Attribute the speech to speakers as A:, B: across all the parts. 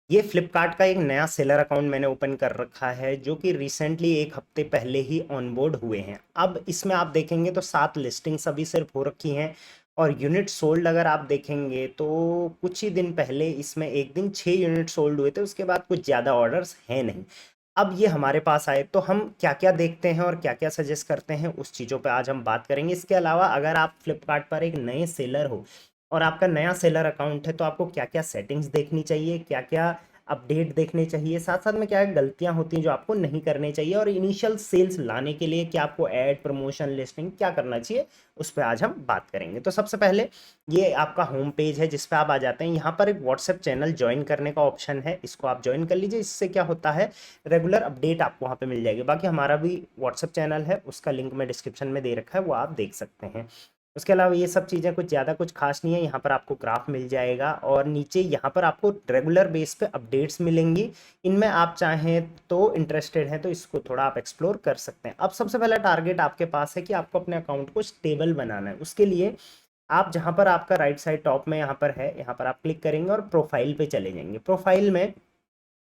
A: ये फ्लिपकार्ट का एक नया सेलर अकाउंट मैंने ओपन कर रखा है जो कि रिसेंटली एक हफ्ते पहले ही ऑनबोर्ड हुए हैं। अब इसमें आप देखेंगे तो 7 लिस्टिंग्स अभी सिर्फ हो रखी हैं और यूनिट सोल्ड अगर आप देखेंगे तो कुछ ही दिन पहले इसमें एक दिन 6 यूनिट सोल्ड हुए थे। उसके बाद कुछ ज़्यादा ऑर्डर्स हैं नहीं। अब ये हमारे पास आए तो हम क्या क्या देखते हैं और क्या क्या सजेस्ट करते हैं उस चीज़ों पे आज हम बात करेंगे। इसके अलावा अगर आप फ्लिपकार्ट पर एक नए सेलर हो और आपका नया सेलर अकाउंट है तो आपको क्या क्या सेटिंग्स देखनी चाहिए, क्या क्या अपडेट देखने चाहिए, साथ साथ में क्या गलतियां होती हैं जो आपको नहीं करनी चाहिए, और इनिशियल सेल्स लाने के लिए क्या आपको ऐड प्रमोशन लिस्टिंग क्या करना चाहिए उस पर आज हम बात करेंगे। तो सबसे पहले ये आपका होम पेज है जिस पे आप आ जाते हैं। यहाँ पर एक व्हाट्सएप चैनल ज्वाइन करने का ऑप्शन है, इसको आप ज्वाइन कर लीजिए। इससे क्या होता है, रेगुलर अपडेट आपको वहाँ पे मिल जाएगी। बाकी हमारा भी व्हाट्सएप चैनल है, उसका लिंक मैं डिस्क्रिप्शन में दे रखा है, वो आप देख सकते हैं। उसके अलावा ये सब चीज़ें कुछ ज़्यादा कुछ खास नहीं है। यहाँ पर आपको ग्राफ मिल जाएगा और नीचे यहाँ पर आपको रेगुलर बेस पे अपडेट्स मिलेंगी। इनमें आप चाहें तो इंटरेस्टेड हैं तो इसको थोड़ा आप एक्सप्लोर कर सकते हैं। अब सबसे पहला टारगेट आपके पास है कि आपको अपने अकाउंट को स्टेबल बनाना है। उसके लिए आप जहाँ पर आपका राइट साइड टॉप में यहाँ पर है, यहाँ पर आप क्लिक करेंगे और प्रोफाइल पे चले जाएंगे। प्रोफाइल में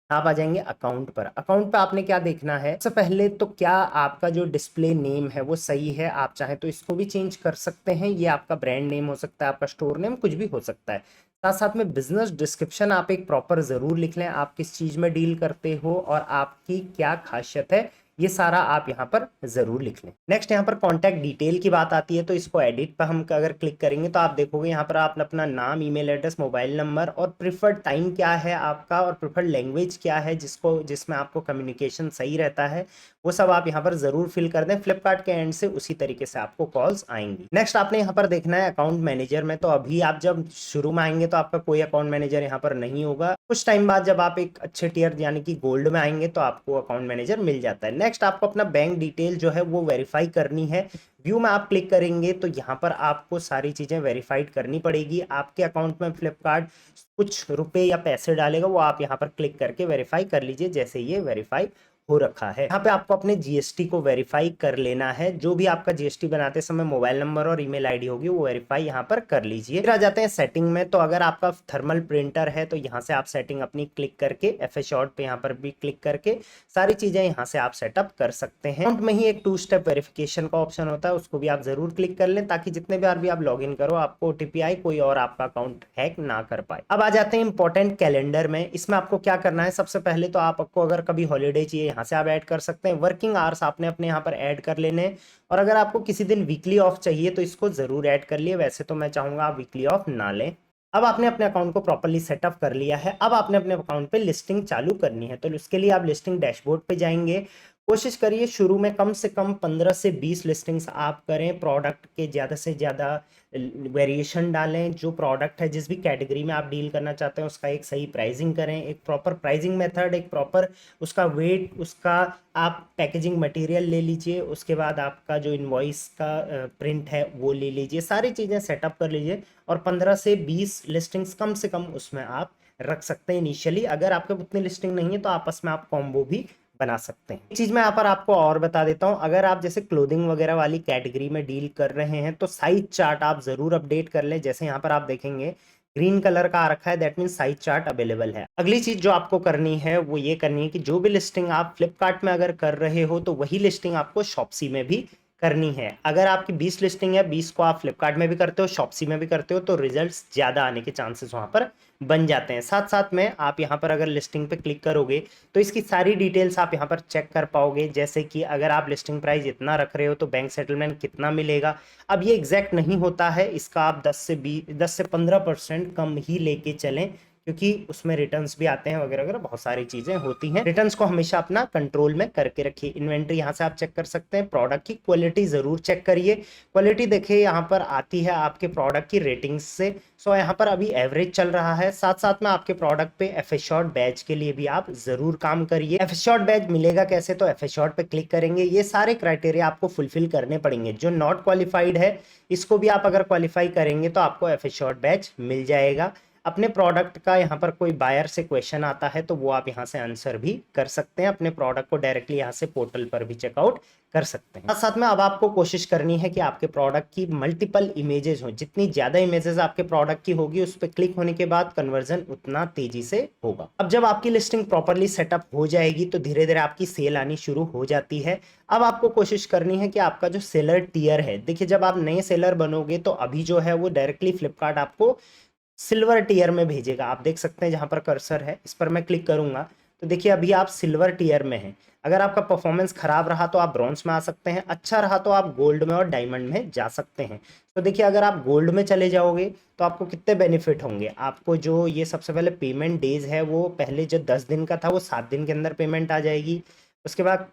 A: आप आ जाएंगे अकाउंट पर। अकाउंट पे आपने क्या देखना है, सबसे पहले तो क्या आपका जो डिस्प्ले नेम है वो सही है। आप चाहें तो इसको भी चेंज कर सकते हैं, ये आपका ब्रांड नेम हो सकता है, आपका स्टोर नेम, कुछ भी हो सकता है। साथ साथ में बिजनेस डिस्क्रिप्शन आप एक प्रॉपर ज़रूर लिख लें, आप किस चीज़ में डील करते हो और आपकी क्या खासियत है, ये सारा आप यहाँ पर ज़रूर लिख लें। नेक्स्ट यहाँ पर कॉन्टैक्ट डिटेल की बात आती है तो इसको एडिट पर हम अगर क्लिक करेंगे तो आप देखोगे यहाँ पर आप अपना नाम, ईमेल एड्रेस, मोबाइल नंबर और प्रिफर्ड टाइम क्या है आपका और प्रिफर्ड लैंग्वेज क्या है जिसमें आपको कम्युनिकेशन सही रहता है, वो सब आप यहाँ पर ज़रूर फिल कर दें। फ्लिपकार्ट के एंड से उसी तरीके से आपको कॉल्स आएंगी। नेक्स्ट आपने यहाँ पर देखना है अकाउंट मैनेजर में। तो अभी आप जब शुरू में आएंगे तो आपका कोई अकाउंट मैनेजर यहाँ पर नहीं होगा। कुछ टाइम बाद जब आप एक अच्छे टियर यानी कि गोल्ड में आएंगे तो आपको अकाउंट मैनेजर मिल जाता है। नेक्स्ट आपको अपना बैंक डिटेल जो है वो वेरीफाई करनी है। व्यू में आप क्लिक करेंगे तो यहाँ पर आपको सारी चीज़ें वेरीफाइड करनी पड़ेगी। आपके अकाउंट में फ्लिपकार्ट कुछ रुपए या पैसे डालेगा, वो आप यहाँ पर क्लिक करके वेरीफाई कर लीजिए। जैसे ये वेरीफाई हो रखा है, यहाँ पे आपको अपने जीएसटी को वेरीफाई कर लेना है। जो भी आपका जीएसटी बनाते समय मोबाइल नंबर और ईमेल आईडी होगी वो वेरीफाई यहाँ पर कर लीजिए। फिर आ जाते हैं सेटिंग में। तो अगर आपका थर्मल प्रिंटर है तो यहाँ से आप सेटिंग अपनी क्लिक करके एफ शॉर्ट पे यहाँ पर भी क्लिक करके सारी चीजें यहाँ से आप सेटअप कर सकते हैं। अकाउंट में ही एक 2 स्टेप वेरिफिकेशन का ऑप्शन होता है, उसको भी आप जरूर क्लिक कर लें ताकि जितने बार भी आप लॉग इन करो आपको ओटीपी आए, कोई और आपका अकाउंट हैक ना कर पाए। अब आ जाते हैं इंपॉर्टेंट कैलेंडर में। इसमें आपको क्या करना है, सबसे पहले तो आपको अगर कभी हॉलीडे चाहिए यहाँ से आप ऐड कर सकते हैं। वर्किंग आवर्स आपने अपने यहाँ पर ऐड कर लेने हैं और अगर आपको किसी दिन वीकली ऑफ चाहिए तो इसको जरूर ऐड कर लिए। वैसे तो मैं चाहूंगा आप वीकली ऑफ ना लें। अब आपने अपने अकाउंट को प्रॉपर्ली सेटअप कर लिया है। अब आपने अपने अकाउंट पे लिस्टिंग चालू करनी है तो उसके लिए आप लिस्टिंग डैशबोर्ड पे जाएंगे। कोशिश करिए शुरू में कम से कम 15 से 20 लिस्टिंग्स आप करें। प्रोडक्ट के ज़्यादा से ज़्यादा वेरिएशन डालें। जो प्रोडक्ट है जिस भी कैटेगरी में आप डील करना चाहते हैं उसका एक सही प्राइसिंग करें, एक प्रॉपर प्राइसिंग मेथड, एक प्रॉपर उसका वेट, उसका आप पैकेजिंग मटेरियल ले लीजिए। उसके बाद आपका जो इनवॉइस का प्रिंट है वो ले लीजिए। सारी चीज़ें सेटअप कर लीजिए और 15 से 20 लिस्टिंग्स कम से कम उसमें आप रख सकते हैं इनिशियली। अगर आपके उतनी लिस्टिंग नहीं है तो आपस में आप कॉम्बो भी बना सकते हैं। एक चीज मैं यहाँ पर आपको और बता देता हूँ, अगर आप जैसे क्लोथिंग वगैरह वाली कैटेगरी में डील कर रहे हैं तो साइज चार्ट आप जरूर अपडेट कर लें। जैसे यहाँ पर आप देखेंगे ग्रीन कलर का आ रखा है, that mean size chart available है। अगली चीज जो आपको करनी है वो ये करनी है कि जो भी लिस्टिंग आप फ्लिपकार्ट में अगर कर रहे हो तो वही लिस्टिंग आपको शॉप्सी में भी करनी है। अगर आपकी 20 लिस्टिंग है, 20 को आप फ्लिपकार्ट में भी करते हो, शॉप्सी में भी करते हो, तो रिजल्ट्स ज़्यादा आने के चांसेस वहाँ पर बन जाते हैं। साथ साथ में आप यहाँ पर अगर लिस्टिंग पे क्लिक करोगे तो इसकी सारी डिटेल्स आप यहाँ पर चेक कर पाओगे। जैसे कि अगर आप लिस्टिंग प्राइस इतना रख रहे हो तो बैंक सेटलमेंट कितना मिलेगा। अब ये एग्जैक्ट नहीं होता है, इसका आप 10 से 15% कम ही लेके चलें क्योंकि उसमें रिटर्न्स भी आते हैं वगैरह वगैरह, बहुत सारी चीजें होती हैं। रिटर्न्स को हमेशा अपना कंट्रोल में करके रखिए। इन्वेंट्री यहाँ से आप चेक कर सकते हैं। प्रोडक्ट की क्वालिटी जरूर चेक करिए। क्वालिटी देखिए यहाँ पर आती है आपके प्रोडक्ट की रेटिंग्स से। सो यहाँ पर अभी एवरेज चल रहा है। साथ साथ में आपके प्रोडक्ट पे एफ शॉर्ट बैच के लिए भी आप जरूर काम करिए। एफ शॉर्ट बैच मिलेगा कैसे, तो एफ शॉर्ट पे क्लिक करेंगे। ये सारे क्राइटेरिया आपको फुलफिल करने पड़ेंगे। जो नॉट क्वालिफाइड है इसको भी आप अगर क्वालिफाई करेंगे तो आपको एफ शॉर्ट बैच मिल जाएगा। अपने प्रोडक्ट का यहाँ पर कोई बायर से क्वेश्चन आता है तो वो आप यहाँ से आंसर भी कर सकते हैं, अपने प्रोडक्ट को डायरेक्टली यहाँ से पोर्टल पर भी चेकआउट कर सकते हैं। साथ में अब आपको कोशिश करनी है कि आपके प्रोडक्ट की मल्टीपल इमेजेस हो, जितनी ज्यादा इमेजेस आपके प्रोडक्ट की होगी उस पर क्लिक होने के बाद कन्वर्जन उतना तेजी से होगा। अब जब आपकी लिस्टिंग प्रॉपरली सेटअप हो जाएगी तो धीरे धीरे आपकी सेल आनी शुरू हो जाती है। अब आपको कोशिश करनी है कि आपका जो सेलर टियर है, देखिए जब आप नए सेलर बनोगे तो अभी जो है वो डायरेक्टली फ्लिपकार्ट आपको सिल्वर टियर में भेजेगा। आप देख सकते हैं जहां पर कर्सर है इस पर मैं क्लिक करूंगा तो देखिए अभी आप सिल्वर टियर में हैं। अगर आपका परफॉर्मेंस खराब रहा तो आप ब्रॉन्ज में आ सकते हैं, अच्छा रहा तो आप गोल्ड में और डायमंड में जा सकते हैं। तो देखिए अगर आप गोल्ड में चले जाओगे तो आपको कितने बेनिफिट होंगे। आपको जो ये सबसे पहले पेमेंट डेज है वो पहले जो 10 दिन का था वो 7 दिन के अंदर पेमेंट आ जाएगी। उसके बाद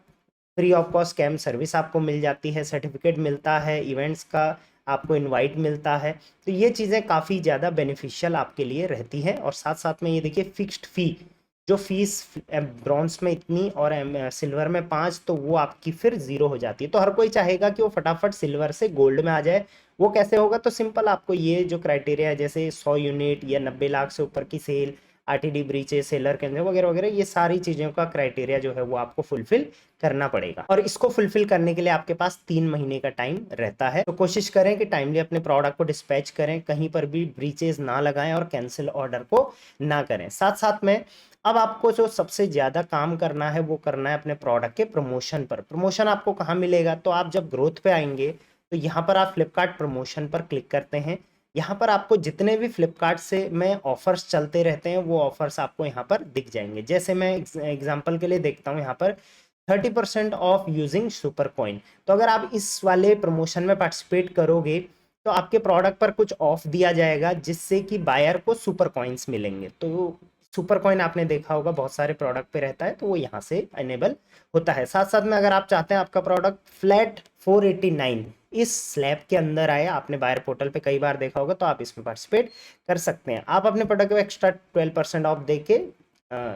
A: free of cost cam service आपको मिल जाती है, सर्टिफिकेट मिलता है, इवेंट्स का आपको इनवाइट मिलता है। तो ये चीज़ें काफ़ी ज़्यादा बेनिफिशियल आपके लिए रहती हैं। और साथ साथ में ये देखिए फिक्स्ड फी, जो फीस ब्रॉन्ज में इतनी और सिल्वर में 5, तो वो आपकी फिर ज़ीरो हो जाती है। तो हर कोई चाहेगा कि वो फटाफट सिल्वर से गोल्ड में आ जाए। वो कैसे होगा, तो सिंपल आपको ये जो क्राइटेरिया है जैसे 100 यूनिट या 90 लाख से ऊपर की sale, RTD breaches, seller cancel वगैरह वगैरह, ये सारी चीज़ों का क्राइटेरिया जो है वो आपको फुलफिल करना पड़ेगा। और इसको फुलफिल करने के लिए आपके पास 3 महीने का टाइम रहता है। तो कोशिश करें कि टाइमली अपने प्रोडक्ट को डिस्पैच करें, कहीं पर भी ब्रीचेस ना लगाएं और कैंसिल ऑर्डर को ना करें। साथ साथ में अब आपको जो सबसे ज़्यादा काम करना है वो करना है अपने प्रोडक्ट के प्रमोशन पर। प्रमोशन आपको कहाँ मिलेगा, तो आप जब ग्रोथ पे आएंगे तो यहाँ पर आप फ्लिपकार्ट प्रमोशन पर क्लिक करते हैं। यहाँ पर आपको जितने भी फ्लिपकार्ट से में ऑफर्स चलते रहते हैं वो ऑफर्स आपको यहाँ पर दिख जाएंगे। जैसे मैं एग्जांपल के लिए देखता हूँ यहाँ पर 30% ऑफ यूजिंग सुपर कॉइन। तो अगर आप इस वाले प्रमोशन में पार्टिसिपेट करोगे तो आपके प्रोडक्ट पर कुछ ऑफ दिया जाएगा जिससे कि बायर को सुपर कॉइन्स मिलेंगे। तो सुपर कॉइन आपने देखा होगा बहुत सारे प्रोडक्ट पे रहता है, तो वो यहाँ से अनेबल होता है। साथ साथ में अगर आप चाहते हैं आपका प्रोडक्ट फ्लैट 489 इस स्लैब के अंदर आए, आपने बायर पोर्टल पे कई बार देखा होगा, तो आप इसमें पार्टिसिपेट कर सकते हैं। आप अपने प्रोडक्ट को एक्स्ट्रा 12% ऑफ दे के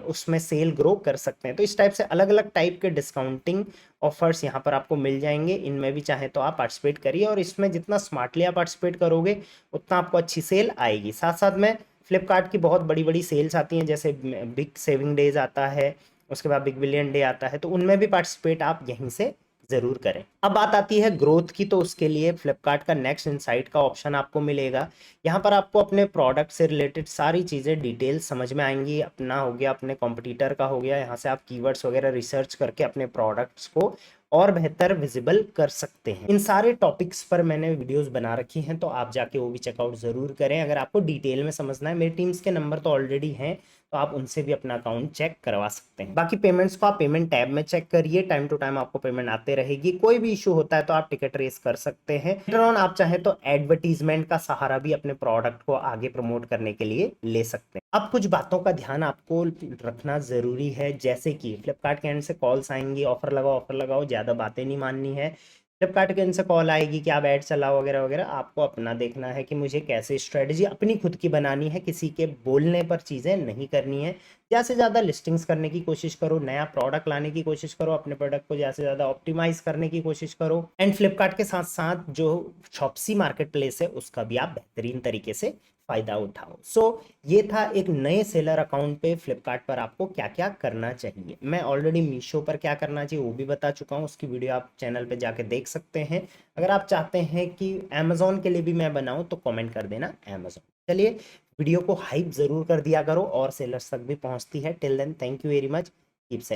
A: उसमें सेल ग्रो कर सकते हैं। तो इस टाइप से अलग अलग टाइप के डिस्काउंटिंग ऑफर्स यहाँ पर आपको मिल जाएंगे। इनमें भी चाहे तो आप पार्टिसिपेट करिए और इसमें जितना स्मार्टली आप पार्टिसिपेट करोगे उतना आपको अच्छी सेल आएगी। साथ साथ में फ्लिपकार्ट की बहुत बड़ी बड़ी सेल्स आती हैं, जैसे बिग सेविंग डेज आता है, उसके बाद बिग बिलियन डे आता है, तो उनमें भी पार्टिसिपेट आप यहीं से जरूर करें। अब बात आती है ग्रोथ की, तो उसके लिए फ्लिपकार्ट का नेक्स्ट इनसाइट का ऑप्शन आपको मिलेगा। यहाँ पर आपको अपने प्रोडक्ट से रिलेटेड सारी चीज़ें डिटेल समझ में आएंगी। अपना हो गया, अपने कॉम्पिटिटर का हो गया, यहाँ से आप कीवर्ड्स वगैरह रिसर्च करके अपने प्रोडक्ट्स को और बेहतर विजिबल कर सकते हैं। इन सारे टॉपिक्स पर मैंने वीडियोस बना रखी हैं, तो आप जाके वो भी चेकआउट ज़रूर करें। अगर आपको डिटेल में समझना है, मेरी टीम्स के नंबर तो ऑलरेडी हैं, तो आप उनसे भी अपना अकाउंट चेक करवा सकते हैं। बाकी पेमेंट्स को आप पेमेंट टैब में चेक करिए, टाइम टू टाइम आपको पेमेंट आते रहेगी। कोई भी इशू होता है तो आप टिकट रेस कर सकते हैं। लेटर ऑन आप चाहें तो एडवर्टीजमेंट का सहारा भी अपने प्रोडक्ट को आगे प्रमोट करने के लिए ले सकते हैं। अब कुछ बातों का ध्यान आपको रखना जरूरी है, जैसे कि फ्लिपकार्ट के एंड से कॉल्स आएंगी, ऑफर लगाओ, ज़्यादा बातें नहीं माननी है। फ्लिपकार्ट के एंड से कॉल आएगी कि आप ऐड चलाओ वगैरह वगैरह, आपको अपना देखना है कि मुझे कैसे स्ट्रेटजी अपनी खुद की बनानी है, किसी के बोलने पर चीज़ें नहीं करनी है। ज़्यादा से ज़्यादा लिस्टिंग्स करने की कोशिश करो, नया प्रोडक्ट लाने की कोशिश करो, अपने प्रोडक्ट को ज़्यादा से ज़्यादा ऑप्टिमाइज करने की कोशिश करो। एंड फ्लिपकार्ट के साथ साथ जो शॉप्सी मार्केट प्लेस है उसका भी आप बेहतरीन तरीके से फायदा उठाओ। सो ये था एक नए सेलर अकाउंट पे फ्लिपकार्ट पर आपको क्या क्या करना चाहिए। मैं ऑलरेडी मीशो पर क्या करना चाहिए वो भी बता चुका हूँ, उसकी वीडियो आप चैनल पे जाके देख सकते हैं। अगर आप चाहते हैं कि अमेजोन के लिए भी मैं बनाऊं तो कमेंट कर देना अमेजोन। चलिए वीडियो को हाइप जरूर कर दिया करो और सेलर्स तक भी पहुंचती है। Till then thank you very much, keep selling.